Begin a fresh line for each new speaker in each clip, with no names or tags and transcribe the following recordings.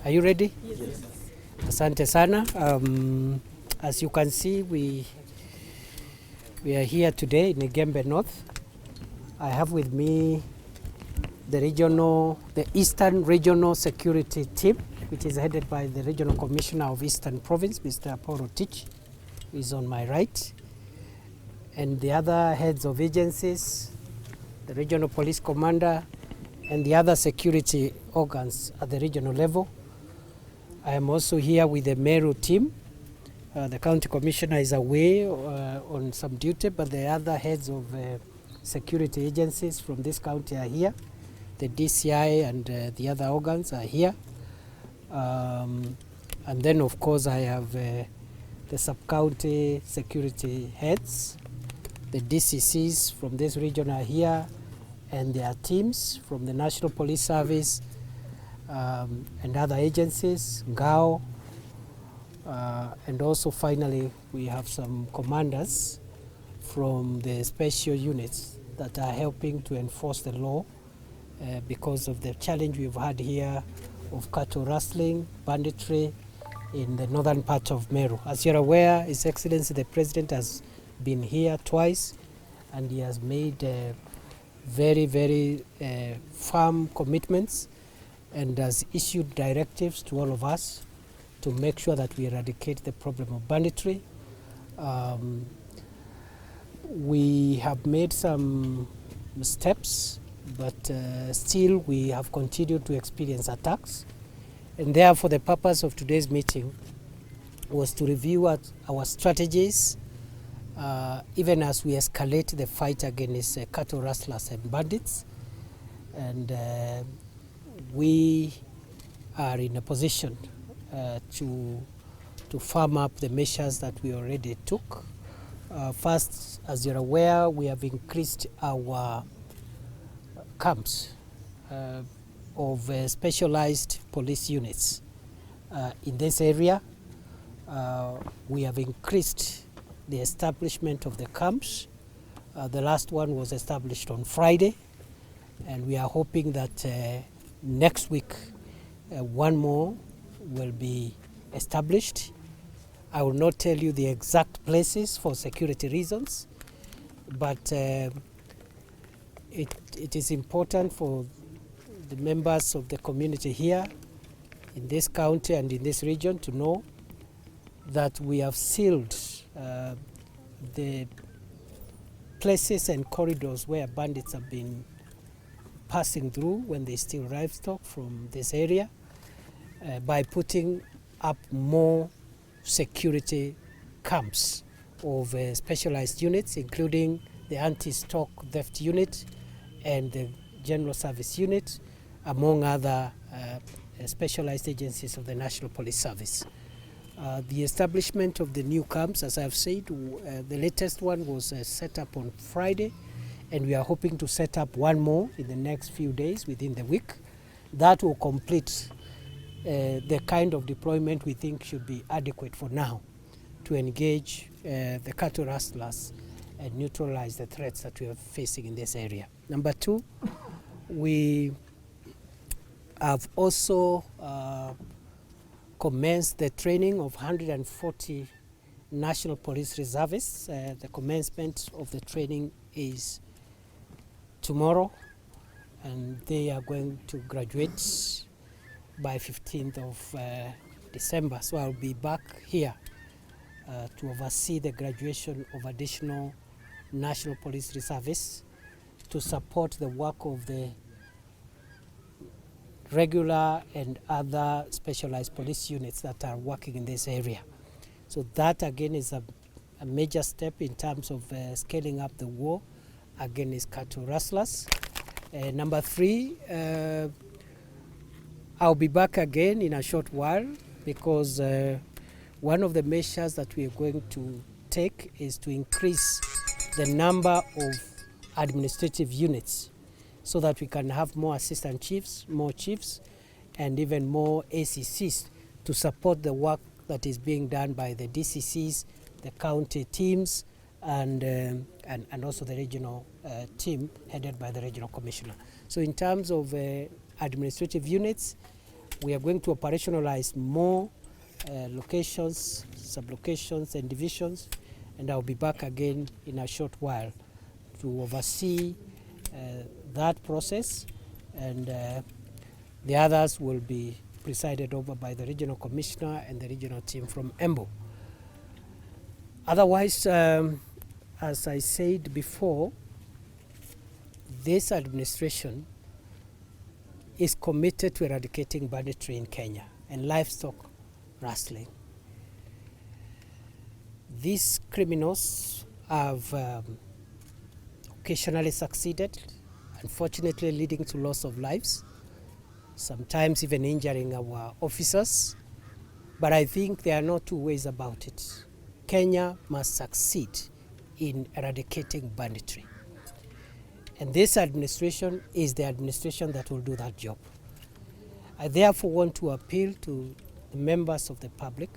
Are you ready?
Yes.
Asante sana. As you can see, we are here today in Gembe North. I have with me the Eastern Regional Security Team, which is headed by the Regional Commissioner of Eastern Province, Mr. Paul Rotich, who is on my right, and the other heads of agencies, the Regional Police Commander, and the other security organs at the regional level. I am also here with the Meru team. The County Commissioner is away on some duty, but the other heads of security agencies from this county are here. The DCI and the other organs are here. And then, of course, I have the sub-county security heads. The DCCs from this region are here, and their teams from the National Police Service and other agencies, Ngao, and also finally we have some commanders from the special units that are helping to enforce the law because of the challenge we've had here of cattle rustling, banditry in the northern part of Meru. As you're aware, His Excellency the President has been here twice, and he has made very, very firm commitments and has issued directives to all of us to make sure that we eradicate the problem of banditry. We have made some steps, but still we have continued to experience attacks. And therefore the purpose of today's meeting was to review our strategies even as we escalate the fight against cattle rustlers and bandits. And we are in a position to firm up the measures that we already took. First, as you're aware, we have increased our camps of specialized police units in this area. We have increased the establishment of the camps. The last one was established on Friday, and we are hoping that next week one more will be established. I will not tell you the exact places for security reasons, but it is important for the members of the community here in this county and in this region to know that we have sealed the places and corridors where bandits have been passing through when they steal livestock from this area by putting up more security camps of specialized units, including the anti-stock theft unit and the general service unit, among other specialized agencies of the National Police Service. The establishment of the new camps, as I've said, the latest one was set up on Friday, and we are hoping to set up one more in the next few days within the week. That will complete the kind of deployment we think should be adequate for now to engage the cattle rustlers and neutralize the threats that we are facing in this area. Number two, we have also commenced the training of 140 National Police Reservists. The commencement of the training is tomorrow, and they are going to graduate by 15th of December. So I'll be back here to oversee the graduation of additional National Police Reservists to support the work of the regular and other specialized police units that are working in this area. So that again is a major step in terms of scaling up the war against cattle rustlers. Number three, I'll be back again in a short while because one of the measures that we are going to take is to increase the number of administrative units so that we can have more assistant chiefs, more chiefs, and even more ACCs to support the work that is being done by the DCCs, the county teams, and also the regional team headed by the regional commissioner. So in terms of administrative units, We are going to operationalize more locations, sub-locations, and divisions, and I'll be back again in a short while to oversee that process, and the others will be presided over by the regional commissioner and the regional team from Embu. Otherwise, as I said before, this administration is committed to eradicating banditry in Kenya and livestock rustling. These criminals have occasionally succeeded, unfortunately leading to loss of lives, sometimes even injuring our officers. But I think there are no two ways about it. Kenya must succeed in eradicating banditry. And this administration is the administration that will do that job. I therefore want to appeal to the members of the public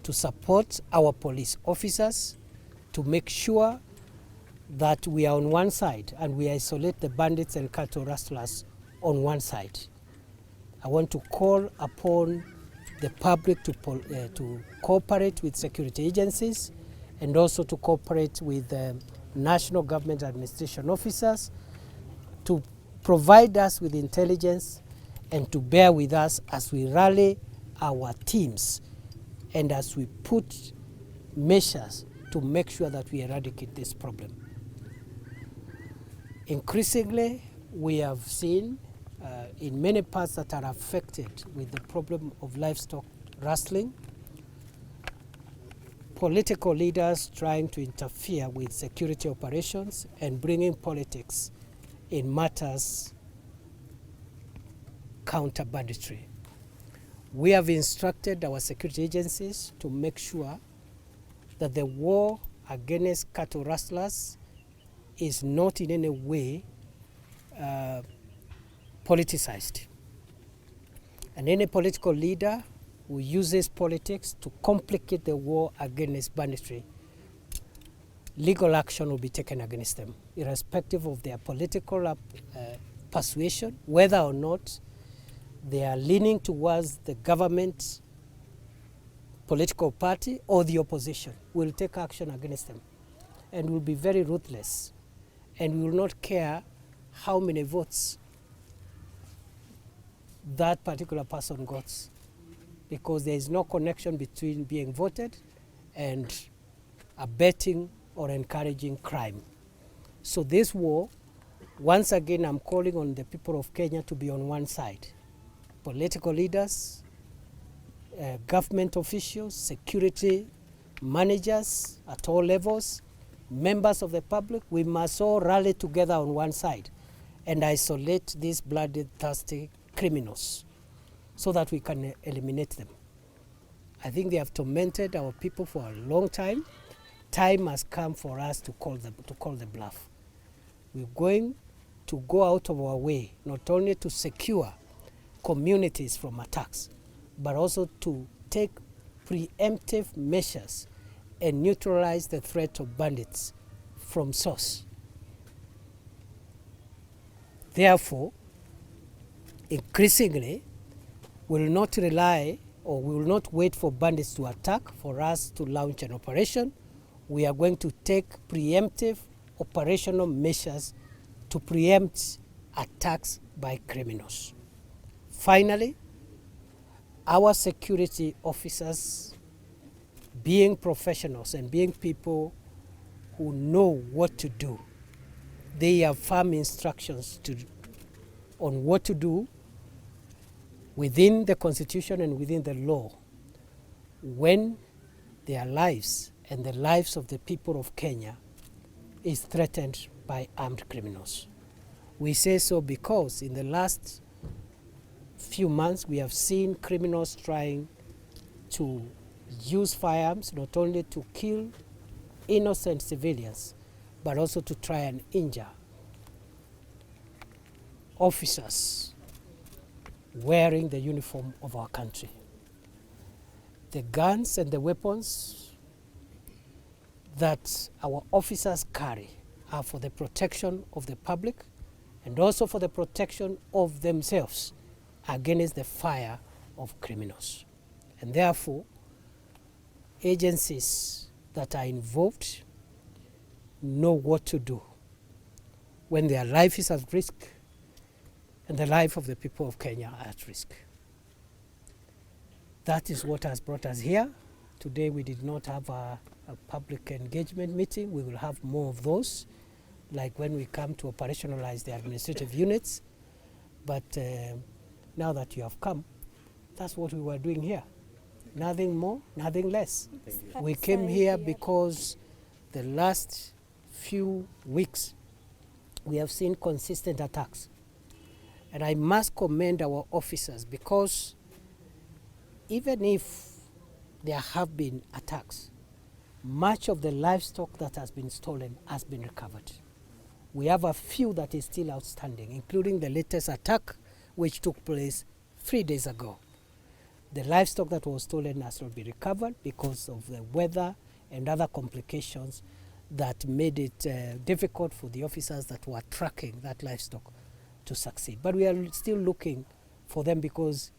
to support our police officers to make sure that we are on one side and we isolate the bandits and cattle rustlers on one side. I want to call upon the public to cooperate with security agencies and also to cooperate with national government administration officers to provide us with intelligence and to bear with us as we rally our teams and as we put measures to make sure that we eradicate this problem. Increasingly, we have seen in many parts that are affected with the problem of livestock rustling, political leaders trying to interfere with security operations and bringing politics in matters counter banditry. We have instructed our security agencies to make sure that the war against cattle rustlers is not in any way politicized. And any political leader who uses politics to complicate the war against banditry, legal action will be taken against them, irrespective of their political persuasion, whether or not they are leaning towards the government political party or the opposition. We'll take action against them and will be very ruthless, and we will not care how many votes that particular person got, because there is no connection between being voted and abetting or encouraging crime. So this war, once again, I'm calling on the people of Kenya to be on one side. Political leaders, government officials, security managers at all levels, members of the public, we must all rally together on one side and isolate these bloodthirsty criminals so that we can eliminate them. I think they have tormented our people for a long time. Time has come for us to call the bluff. We're going to go out of our way not only to secure communities from attacks, but also to take preemptive measures and neutralize the threat of bandits from source. Therefore, increasingly, we will not rely or we will not wait for bandits to attack for us to launch an operation. We are going to take preemptive operational measures to preempt attacks by criminals. Finally, our security officers, being professionals and being people who know what to do, they have firm instructions on what to do within the Constitution and within the law when their lives and the lives of the people of Kenya is threatened by armed criminals. We say so because in the last few months we have seen criminals trying to use firearms not only to kill innocent civilians but also to try and injure officers wearing the uniform of our country. The guns and the weapons that our officers carry are for the protection of the public and also for the protection of themselves against the fire of criminals. And therefore, agencies that are involved know what to do when their life is at risk and the life of the people of Kenya are at risk. That is what has brought us here. Today we did not have a public engagement meeting. We will have more of those, like when we come to operationalize the administrative units. But now that you have come, that's what we were doing here. Nothing more, nothing less. We came here because the last few weeks we have seen consistent attacks. And I must commend our officers, because even if there have been attacks, much of the livestock that has been stolen has been recovered. We have a few that is still outstanding, including the latest attack which took place 3 days ago. The livestock that was stolen has not been recovered because of the weather and other complications that made it difficult for the officers that were tracking that livestock to succeed. But we are still looking for them, because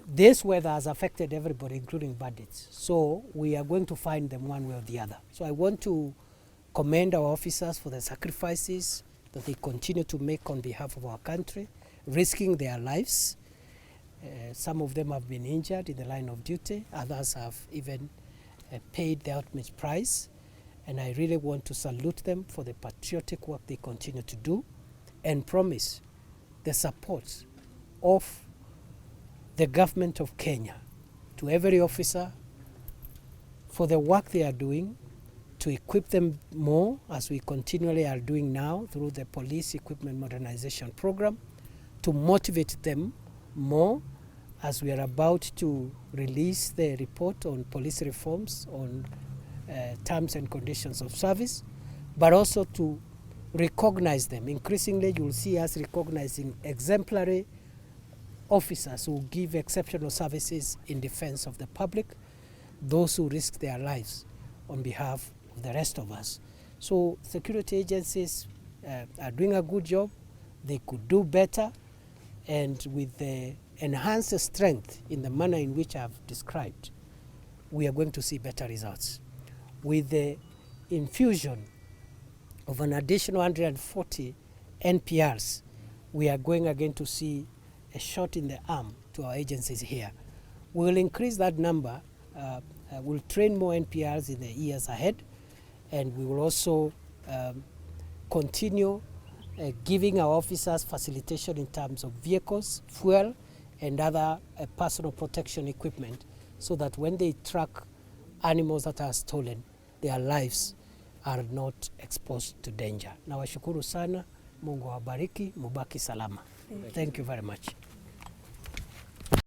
this weather has affected everybody, including bandits. So we are going to find them one way or the other. So I want to commend our officers for the sacrifices that they continue to make on behalf of our country, risking their lives. Some of them have been injured in the line of duty. Others have even paid the ultimate price. And I really want to salute them for the patriotic work they continue to do, and promise the support of the government of Kenya to every officer for the work they are doing, to equip them more, as we continually are doing now through the police equipment modernization program, to motivate them more as we are about to release the report on police reforms on terms and conditions of service, but also to recognize them. Increasingly, you will see us recognizing exemplary officers who give exceptional services in defense of the public, those who risk their lives on behalf of the rest of us. So security agencies are doing a good job. They could do better, and with the enhanced strength in the manner in which I've described, we are going to see better results. With the infusion of an additional 140 NPRs, we are going again to see a shot in the arm to our agencies here. We will increase that number. We'll train more NPRs in the years ahead, and we will also continue giving our officers facilitation in terms of vehicles, fuel, and other personal protection equipment, so that when they track animals that are stolen, their lives are not exposed to danger. Nawashukuru sana, Mungu awabariki, mubaki salama. Thank you very much.